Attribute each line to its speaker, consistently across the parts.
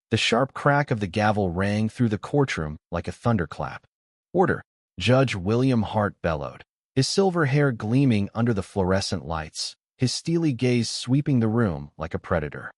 Speaker 1: The sharp crack of the gavel rang through the courtroom like a thunderclap. "Order!" Judge William Hart bellowed, his silver hair gleaming under the fluorescent lights, his steely gaze sweeping the room like a predator.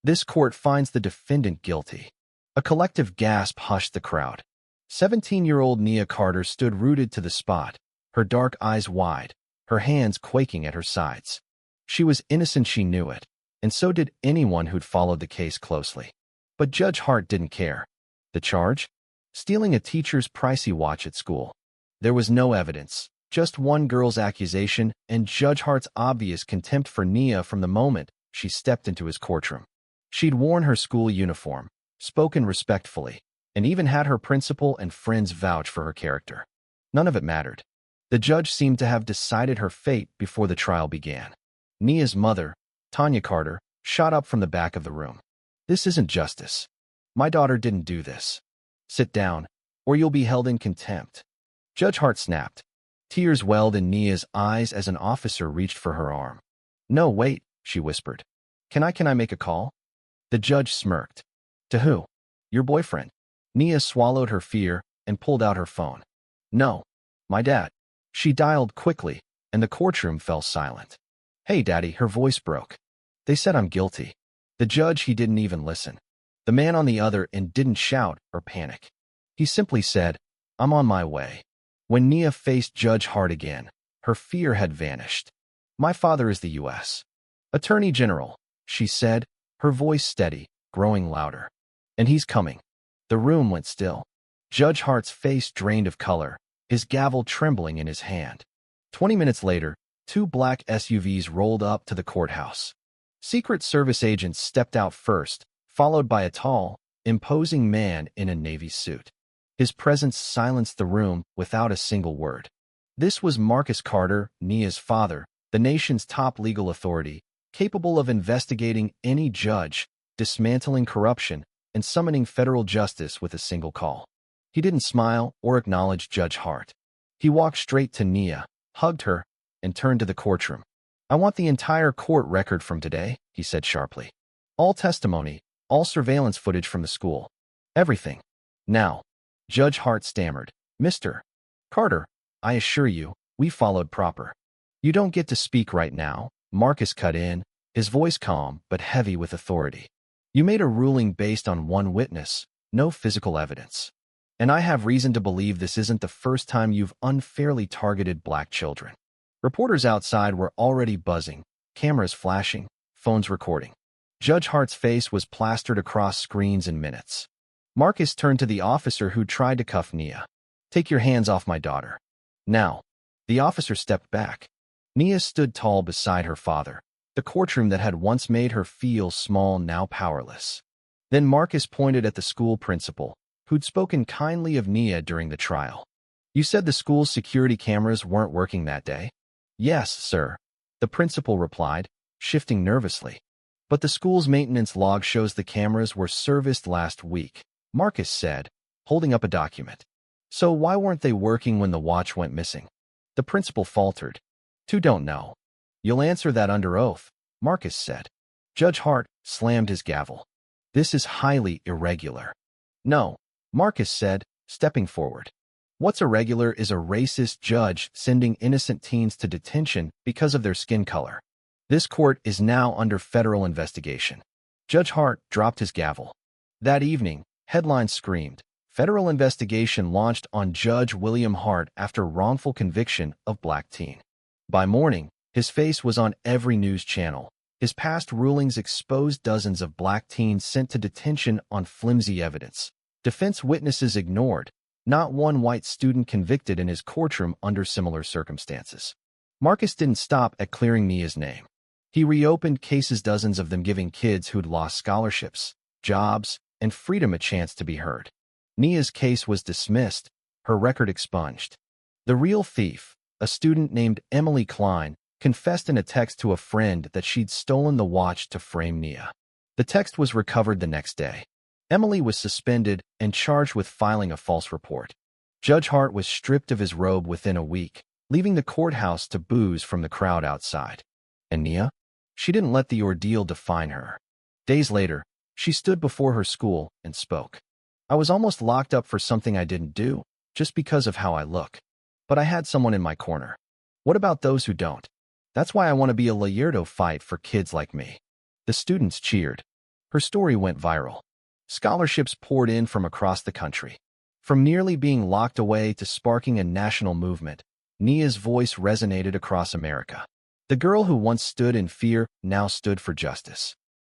Speaker 1: "This court finds the defendant guilty." A collective gasp hushed the crowd. 17-year-old Nia Carter stood rooted to the spot, her dark eyes wide, her hands quaking at her sides. She was innocent, she knew it, and so did anyone who'd followed the case closely. But Judge Hart didn't care. The charge? Stealing a teacher's pricey watch at school. There was no evidence, just one girl's accusation and Judge Hart's obvious contempt for Nia from the moment she stepped into his courtroom. She'd worn her school uniform, spoken respectfully, and even had her principal and friends vouch for her character. None of it mattered. The judge seemed to have decided her fate before the trial began. Nia's mother, Tanya Carter, shot up from the back of the room. "This isn't justice. My daughter didn't do this. Sit down, or you'll be held in contempt." Judge Hart snapped. Tears welled in Nia's eyes as an officer reached for her arm. "No, wait," she whispered. Can I make a call?" The judge smirked. "To who?" "Your boyfriend." Nia swallowed her fear and pulled out her phone. "No, my dad." She dialed quickly, and the courtroom fell silent. "Hey, Daddy," her voice broke. "They said I'm guilty." The judge, he didn't even listen. The man on the other end didn't shout or panic. He simply said, "I'm on my way." When Nia faced Judge Hart again, her fear had vanished. "My father is the U.S. Attorney General," she said, her voice steady, growing louder. "And he's coming." The room went still. Judge Hart's face drained of color, his gavel trembling in his hand. 20 minutes later, 2 black SUVs rolled up to the courthouse. Secret Service agents stepped out first, followed by a tall, imposing man in a Navy suit. His presence silenced the room without a single word. This was Marcus Carter, Nia's father, the nation's top legal authority, capable of investigating any judge, dismantling corruption, and summoning federal justice with a single call. He didn't smile or acknowledge Judge Hart. He walked straight to Nia, hugged her, and turned to the courtroom. "I want the entire court record from today," he said sharply. "All testimony, all surveillance footage from the school. Everything. Now." Judge Hart stammered. "Mr. Carter, I assure you, we followed proper." "You don't get to speak right now," Marcus cut in, his voice calm but heavy with authority. "You made a ruling based on one witness, no physical evidence. And I have reason to believe this isn't the first time you've unfairly targeted black children." Reporters outside were already buzzing, cameras flashing, phones recording. Judge Hart's face was plastered across screens in minutes. Marcus turned to the officer who tried to cuff Nia. "Take your hands off my daughter. Now." The officer stepped back. Nia stood tall beside her father, the courtroom that had once made her feel small now powerless. Then Marcus pointed at the school principal, who'd spoken kindly of Nia during the trial. "You said the school's security cameras weren't working that day?" "Yes, sir," the principal replied, shifting nervously. "But the school's maintenance log shows the cameras were serviced last week," Marcus said, holding up a document. "So why weren't they working when the watch went missing?" The principal faltered. "You don't know." "You'll answer that under oath," Marcus said. Judge Hart slammed his gavel. "This is highly irregular." "No," Marcus said, stepping forward. "What's irregular is a racist judge sending innocent teens to detention because of their skin color. This court is now under federal investigation." Judge Hart dropped his gavel. That evening, headlines screamed, "Federal investigation launched on Judge William Hart after wrongful conviction of black teen." By morning, his face was on every news channel. His past rulings exposed dozens of black teens sent to detention on flimsy evidence. Defense witnesses ignored. Not one white student convicted in his courtroom under similar circumstances. Marcus didn't stop at clearing Nia's name. He reopened cases, dozens of them giving kids who'd lost scholarships, jobs, and freedom a chance to be heard. Nia's case was dismissed, her record expunged. The real thief, a student named Emily Klein, confessed in a text to a friend that she'd stolen the watch to frame Nia. The text was recovered the next day. Emily was suspended and charged with filing a false report. Judge Hart was stripped of his robe within a week, leaving the courthouse to boos from the crowd outside. And Nia? She didn't let the ordeal define her. Days later, She stood before her school and spoke. I was almost locked up for something I didn't do, just because of how I look. But I had someone in my corner. What about those who don't? That's why I want to be a Layerto fight for kids like me. The students cheered. Her story went viral. Scholarships poured in from across the country. From nearly being locked away to sparking a national movement, Nia's voice resonated across America. The girl who once stood in fear now stood for justice.